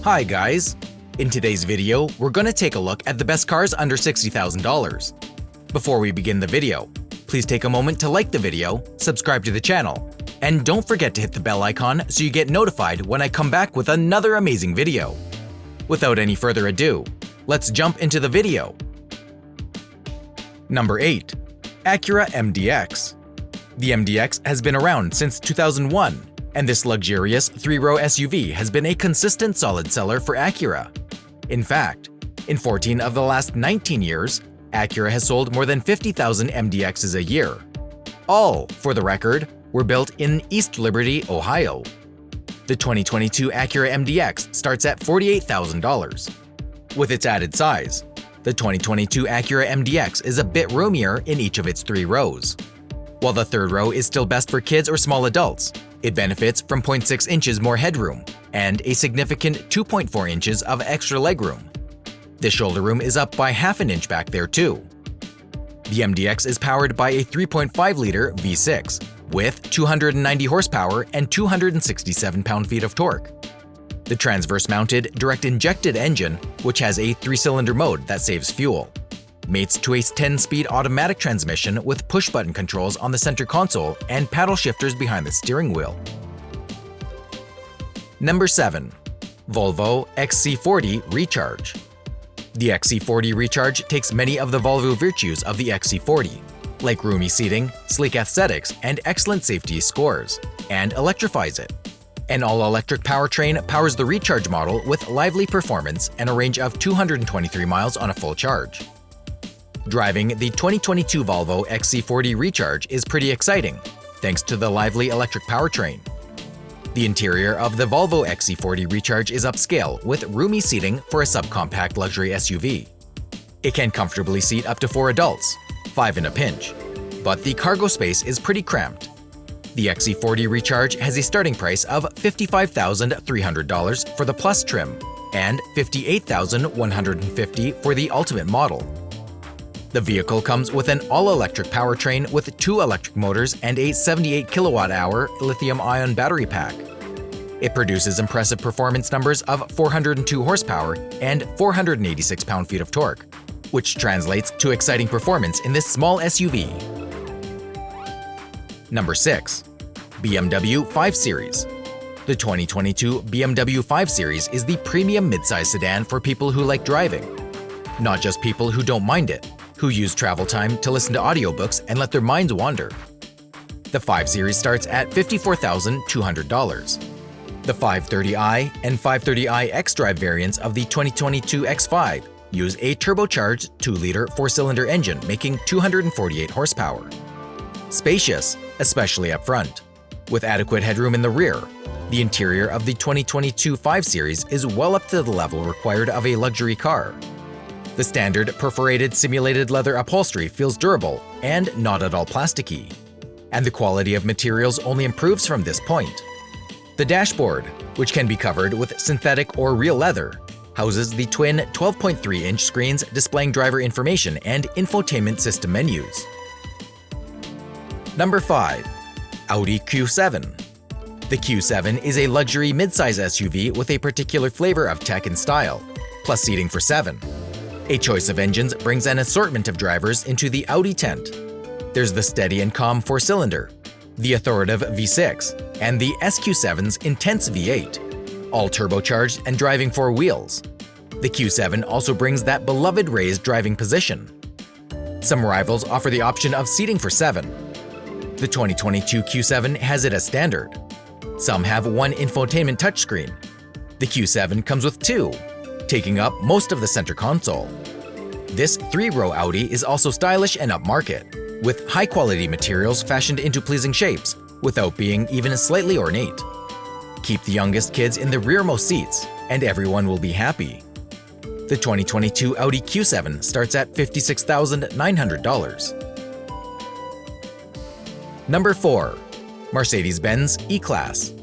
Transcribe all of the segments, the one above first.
Hi guys! In today's video, we're gonna take a look at the best cars under $60,000. Before we begin the video, please take a moment to like the video, subscribe to the channel, and don't forget to hit the bell icon so you get notified when I come back with another amazing video. Without any further ado, let's jump into the video. Number 8. Acura MDX. The MDX has been around since 2001, and this luxurious three-row SUV has been a consistent solid seller for Acura. In fact, in 14 of the last 19 years, Acura has sold more than 50,000 MDXs a year. All, for the record, were built in East Liberty, Ohio. The 2022 Acura MDX starts at $48,000. With its added size, the 2022 Acura MDX is a bit roomier in each of its three rows. While the third row is still best for kids or small adults, it benefits from 0.6 inches more headroom and a significant 2.4 inches of extra legroom. The shoulder room is up by half an inch back there too. The MDX is powered by a 3.5-liter V6 with 290 horsepower and 267 pound-feet of torque. The transverse-mounted direct-injected engine, which has a 3-cylinder mode that saves fuel, mates to a 10-speed automatic transmission with push-button controls on the center console and paddle shifters behind the steering wheel. Number 7. Volvo XC40 Recharge. The XC40 Recharge takes many of the Volvo virtues of the XC40, like roomy seating, sleek aesthetics, and excellent safety scores, and electrifies it. An all-electric powertrain powers the Recharge model with lively performance and a range of 223 miles on a full charge. Driving the 2022 Volvo XC40 Recharge is pretty exciting, thanks to the lively electric powertrain. The interior of the Volvo XC40 Recharge is upscale with roomy seating for a subcompact luxury SUV. It can comfortably seat up to 4 adults, 5 in a pinch, but the cargo space is pretty cramped. The XC40 Recharge has a starting price of $55,300 for the Plus trim and $58,150 for the Ultimate model. The vehicle comes with an all-electric powertrain with 2 electric motors and a 78 kilowatt-hour lithium-ion battery pack. It produces impressive performance numbers of 402 horsepower and 486 pound-feet of torque, which translates to exciting performance in this small SUV. Number 6. BMW 5 Series. The 2022 BMW 5 Series is the premium midsize sedan for people who like driving. Not just people who don't mind it, who use travel time to listen to audiobooks and let their minds wander. The 5 Series starts at $54,200. The 530i and 530i xDrive variants of the 2022 X5 use a turbocharged 2-liter 4-cylinder engine making 248 horsepower. Spacious, especially up front. With adequate headroom in the rear, the interior of the 2022 5 Series is well up to the level required of a luxury car. The standard perforated simulated leather upholstery feels durable and not at all plasticky, and the quality of materials only improves from this point. The dashboard, which can be covered with synthetic or real leather, houses the twin 12.3-inch screens displaying driver information and infotainment system menus. Number 5. Audi Q7. The Q7 is a luxury midsize SUV with a particular flavor of tech and style, plus seating for 7. A choice of engines brings an assortment of drivers into the Audi tent. There's the steady and calm 4-cylinder, the authoritative V6, and the SQ7's intense V8, all turbocharged and driving 4 wheels. The Q7 also brings that beloved raised driving position. Some rivals offer the option of seating for 7. The 2022 Q7 has it as standard. Some have 1 infotainment touchscreen. The Q7 comes with 2, taking up most of the center console. This 3-row Audi is also stylish and upmarket, with high-quality materials fashioned into pleasing shapes without being even slightly ornate. Keep the youngest kids in the rearmost seats, and everyone will be happy. The 2022 Audi Q7 starts at $56,900. Number 4. Mercedes-Benz E-Class.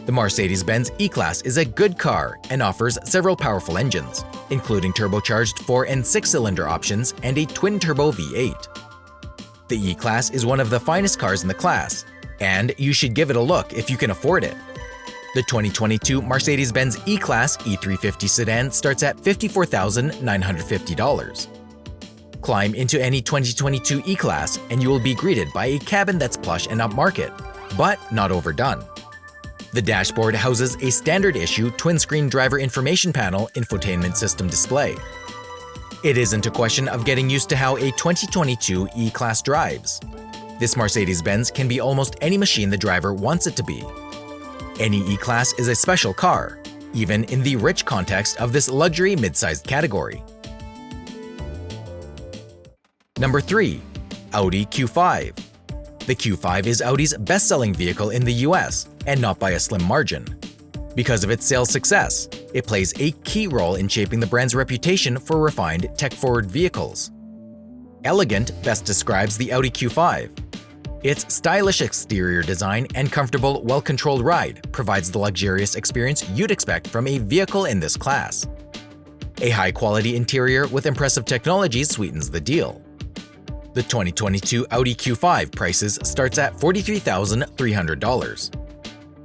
The Mercedes-Benz E-Class is a good car and offers several powerful engines, including turbocharged 4- and 6-cylinder options and a twin-turbo V8. The E-Class is one of the finest cars in the class, and you should give it a look if you can afford it. The 2022 Mercedes-Benz E-Class E350 sedan starts at $54,950. Climb into any 2022 E-Class and you will be greeted by a cabin that's plush and upmarket, but not overdone. The dashboard houses a standard-issue twin-screen driver information panel infotainment system display. It isn't a question of getting used to how a 2022 E-Class drives. This Mercedes-Benz can be almost any machine the driver wants it to be. Any E-Class is a special car, even in the rich context of this luxury mid-sized category. Number 3. Audi Q5. The Q5 is Audi's best-selling vehicle in the US, and not by a slim margin. Because of its sales success, it plays a key role in shaping the brand's reputation for refined, tech-forward vehicles. Elegant best describes the Audi Q5. Its stylish exterior design and comfortable, well-controlled ride provides the luxurious experience you'd expect from a vehicle in this class. A high-quality interior with impressive technologies sweetens the deal. The 2022 Audi Q5 prices starts at $43,300.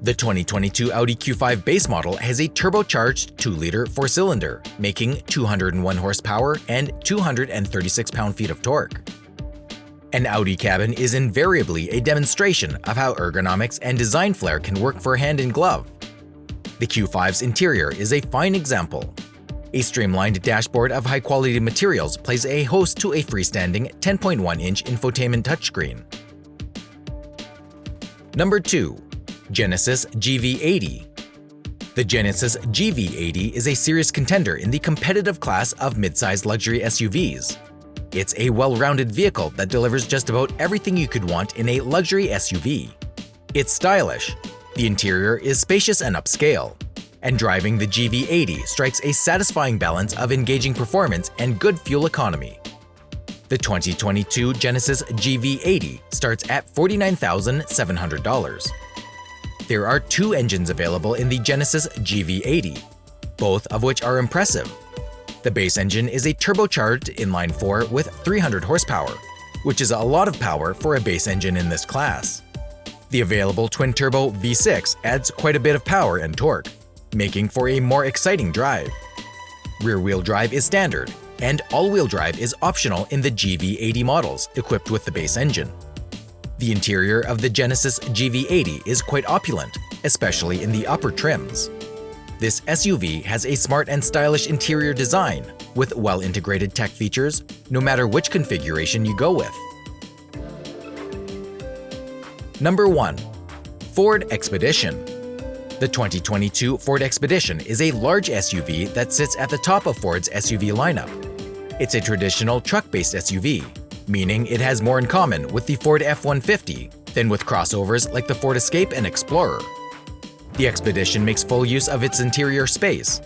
The 2022 Audi Q5 base model has a turbocharged 2-liter 4-cylinder, making 201 horsepower and 236 pound-feet of torque. An Audi cabin is invariably a demonstration of how ergonomics and design flair can work for hand in glove. The Q5's interior is a fine example. A streamlined dashboard of high-quality materials plays a host to a freestanding 10.1-inch infotainment touchscreen. Number 2. Genesis GV80. The Genesis GV80 is a serious contender in the competitive class of mid-sized luxury SUVs. It's a well-rounded vehicle that delivers just about everything you could want in a luxury SUV. It's stylish, the interior is spacious and upscale, and driving the GV80 strikes a satisfying balance of engaging performance and good fuel economy. The 2022 Genesis GV80 starts at $49,700. There are 2 engines available in the Genesis GV80, both of which are impressive. The base engine is a turbocharged inline-4 with 300 horsepower, which is a lot of power for a base engine in this class. The available twin-turbo V6 adds quite a bit of power and torque, making for a more exciting drive. Rear-wheel drive is standard, and all-wheel drive is optional in the GV80 models equipped with the base engine. The interior of the Genesis GV80 is quite opulent, especially in the upper trims. This SUV has a smart and stylish interior design with well-integrated tech features, no matter which configuration you go with. Number 1. Ford Expedition. The 2022 Ford Expedition is a large SUV that sits at the top of Ford's SUV lineup. It's a traditional truck-based SUV, meaning it has more in common with the Ford F-150 than with crossovers like the Ford Escape and Explorer. The Expedition makes full use of its interior space.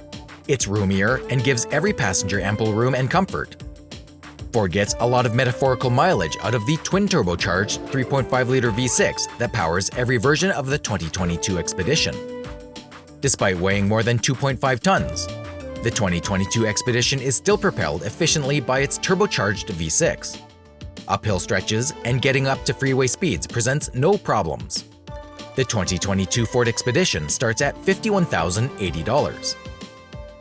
It's roomier and gives every passenger ample room and comfort. Ford gets a lot of metaphorical mileage out of the twin-turbocharged 3.5-liter V6 that powers every version of the 2022 Expedition. Despite weighing more than 2.5 tons, the 2022 Expedition is still propelled efficiently by its turbocharged V6. Uphill stretches and getting up to freeway speeds presents no problems. The 2022 Ford Expedition starts at $51,080.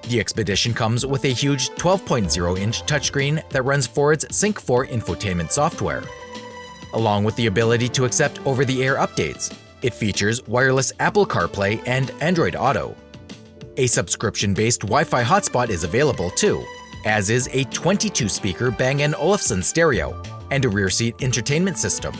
The Expedition comes with a huge 12.0-inch touchscreen that runs Ford's Sync 4 infotainment software. Along with the ability to accept over-the-air updates, it features wireless Apple CarPlay and Android Auto. A subscription-based Wi-Fi hotspot is available too, as is a 22-speaker Bang & Olufsen stereo and a rear seat entertainment system.